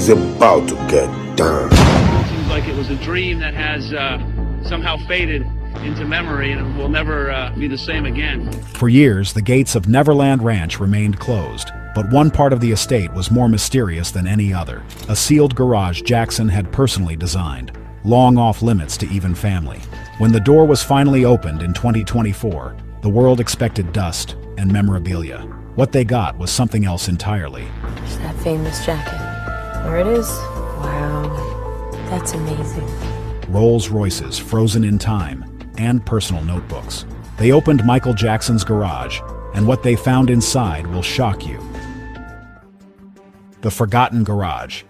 He's about to get down. Seems like it was a dream that has somehow faded into memory and will never be the same again. For years, the gates of Neverland Ranch remained closed, but one part of the estate was more mysterious than any other. A sealed garage Jackson had personally designed, long off limits to even family. When the door was finally opened in 2024, the world expected dust and memorabilia. What they got was something else entirely. There's that famous jacket. There it is. Wow, that's amazing. Rolls Royces frozen in time, and personal notebooks. They opened Michael Jackson's garage, and what they found inside will shock you. The Forgotten Garage.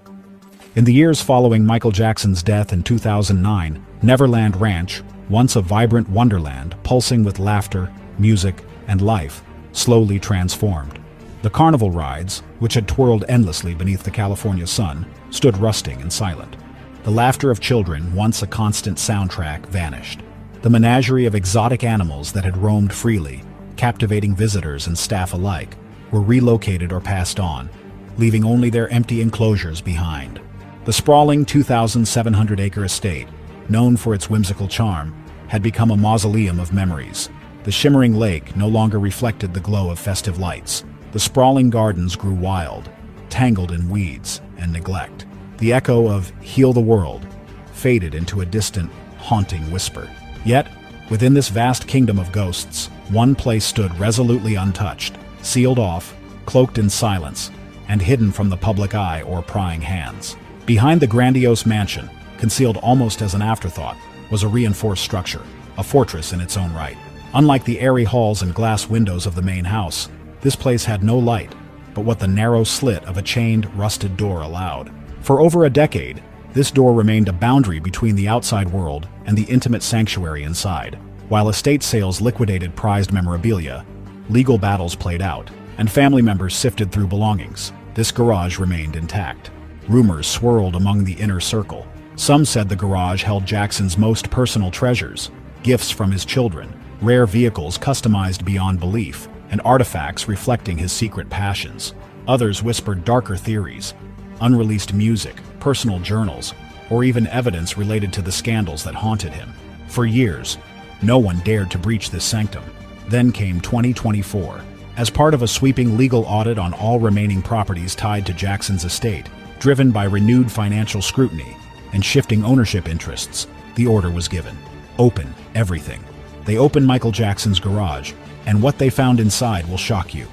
In the years following Michael Jackson's death in 2009, Neverland Ranch, once a vibrant wonderland pulsing with laughter, music, and life, slowly transformed. The carnival rides, which had twirled endlessly beneath the California sun, stood rusting and silent. The laughter of children, once a constant soundtrack, vanished. The menagerie of exotic animals that had roamed freely, captivating visitors and staff alike, were relocated or passed on, leaving only their empty enclosures behind. The sprawling 2,700-acre estate, known for its whimsical charm, had become a mausoleum of memories. The shimmering lake no longer reflected the glow of festive lights. The sprawling gardens grew wild, tangled in weeds and neglect. The echo of "Heal the World" faded into a distant, haunting whisper. Yet, within this vast kingdom of ghosts, one place stood resolutely untouched, sealed off, cloaked in silence, and hidden from the public eye or prying hands. Behind the grandiose mansion, concealed almost as an afterthought, was a reinforced structure, a fortress in its own right. Unlike the airy halls and glass windows of the main house, this place had no light, but what the narrow slit of a chained, rusted door allowed. For over a decade, this door remained a boundary between the outside world and the intimate sanctuary inside. While estate sales liquidated prized memorabilia, legal battles played out, and family members sifted through belongings, this garage remained intact. Rumors swirled among the inner circle. Some said the garage held Jackson's most personal treasures, gifts from his children, rare vehicles customized beyond belief, and artifacts reflecting his secret passions. Others whispered darker theories, unreleased music, personal journals, or even evidence related to the scandals that haunted him. For years, no one dared to breach this sanctum. Then came 2024. As part of a sweeping legal audit on all remaining properties tied to Jackson's estate, driven by renewed financial scrutiny and shifting ownership interests, the order was given. Open everything. They opened Michael Jackson's garage, and what they found inside will shock you.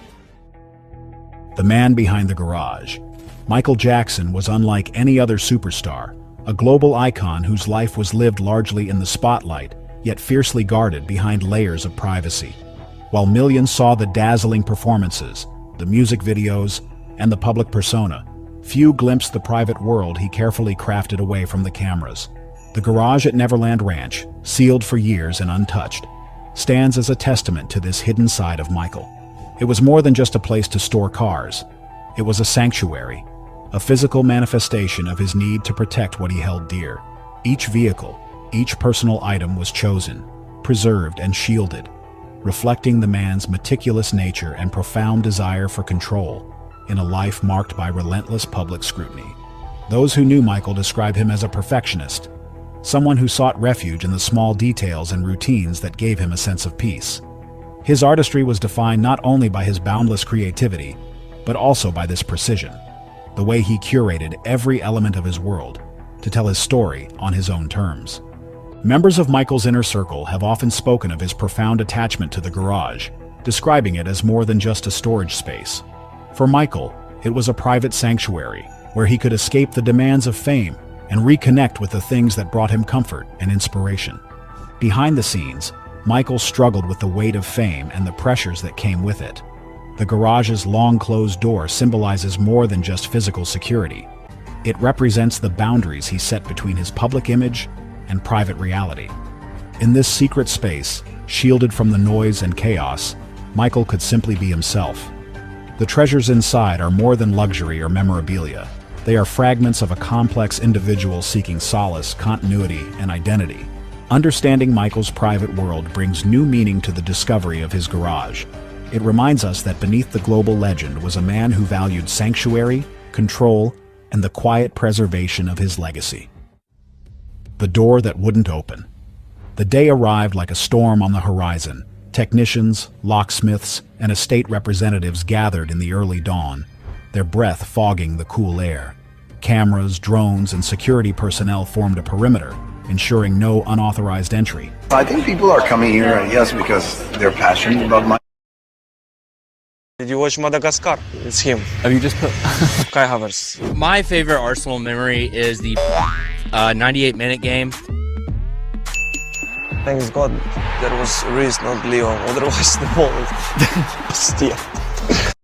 The man behind the garage. Michael Jackson was unlike any other superstar, a global icon whose life was lived largely in the spotlight, yet fiercely guarded behind layers of privacy. While millions saw the dazzling performances, the music videos, and the public persona, few glimpsed the private world he carefully crafted away from the cameras. The garage at Neverland Ranch, sealed for years and untouched, stands as a testament to this hidden side of Michael. It was more than just a place to store cars. It was a sanctuary, a physical manifestation of his need to protect what he held dear. Each vehicle, each personal item was chosen, preserved, and shielded, reflecting the man's meticulous nature and profound desire for control in a life marked by relentless public scrutiny. Those who knew Michael describe him as a perfectionist, someone who sought refuge in the small details and routines that gave him a sense of peace. His artistry was defined not only by his boundless creativity, but also by this precision, the way he curated every element of his world to tell his story on his own terms. Members of Michael's inner circle have often spoken of his profound attachment to the garage, describing it as more than just a storage space. For Michael, it was a private sanctuary where he could escape the demands of fame and reconnect with the things that brought him comfort and inspiration. Behind the scenes, Michael struggled with the weight of fame and the pressures that came with it. The garage's long-closed door symbolizes more than just physical security. It represents the boundaries he set between his public image and private reality. In this secret space, shielded from the noise and chaos, Michael could simply be himself. The treasures inside are more than luxury or memorabilia. They are fragments of a complex individual seeking solace, continuity, and identity. Understanding Michael's private world brings new meaning to the discovery of his garage. It reminds us that beneath the global legend was a man who valued sanctuary, control, and the quiet preservation of his legacy. The door that wouldn't open. The day arrived like a storm on the horizon. Technicians, locksmiths, and estate representatives gathered in the early dawn, their breath fogging the cool air. Cameras, drones, and security personnel formed a perimeter, ensuring no unauthorized entry. I think people are coming here, yes, because they're passionate about my. Did you watch Madagascar? It's him. Have you just put Kai Havertz. My favorite Arsenal memory is the 98-minute game. Thanks God there was Reese, not Leon. Otherwise the ball still.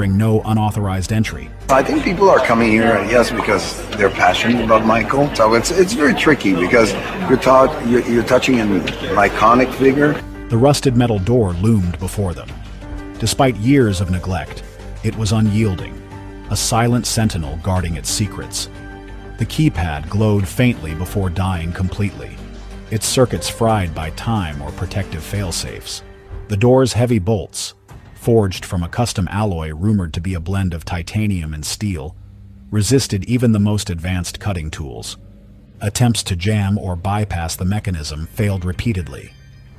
No unauthorized entry. I think people are coming here, yes, because they're passionate about Michael. So it's very tricky because you're touching an iconic figure. The rusted metal door loomed before them. Despite years of neglect, it was unyielding, a silent sentinel guarding its secrets. The keypad glowed faintly before dying completely, its circuits fried by time or protective failsafes. The door's heavy bolts, forged from a custom alloy rumored to be a blend of titanium and steel, resisted even the most advanced cutting tools. Attempts to jam or bypass the mechanism failed repeatedly.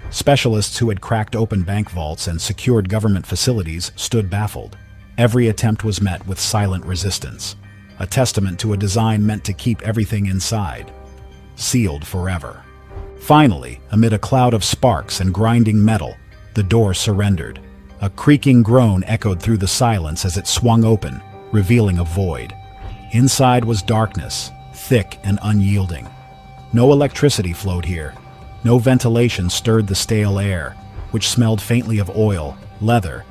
Specialists who had cracked open bank vaults and secured government facilities stood baffled. Every attempt was met with silent resistance, a testament to a design meant to keep everything inside, sealed forever. Finally, amid a cloud of sparks and grinding metal, the door surrendered. A creaking groan echoed through the silence as it swung open, revealing a void. Inside was darkness, thick and unyielding. No electricity flowed here. No ventilation stirred the stale air, which smelled faintly of oil, leather,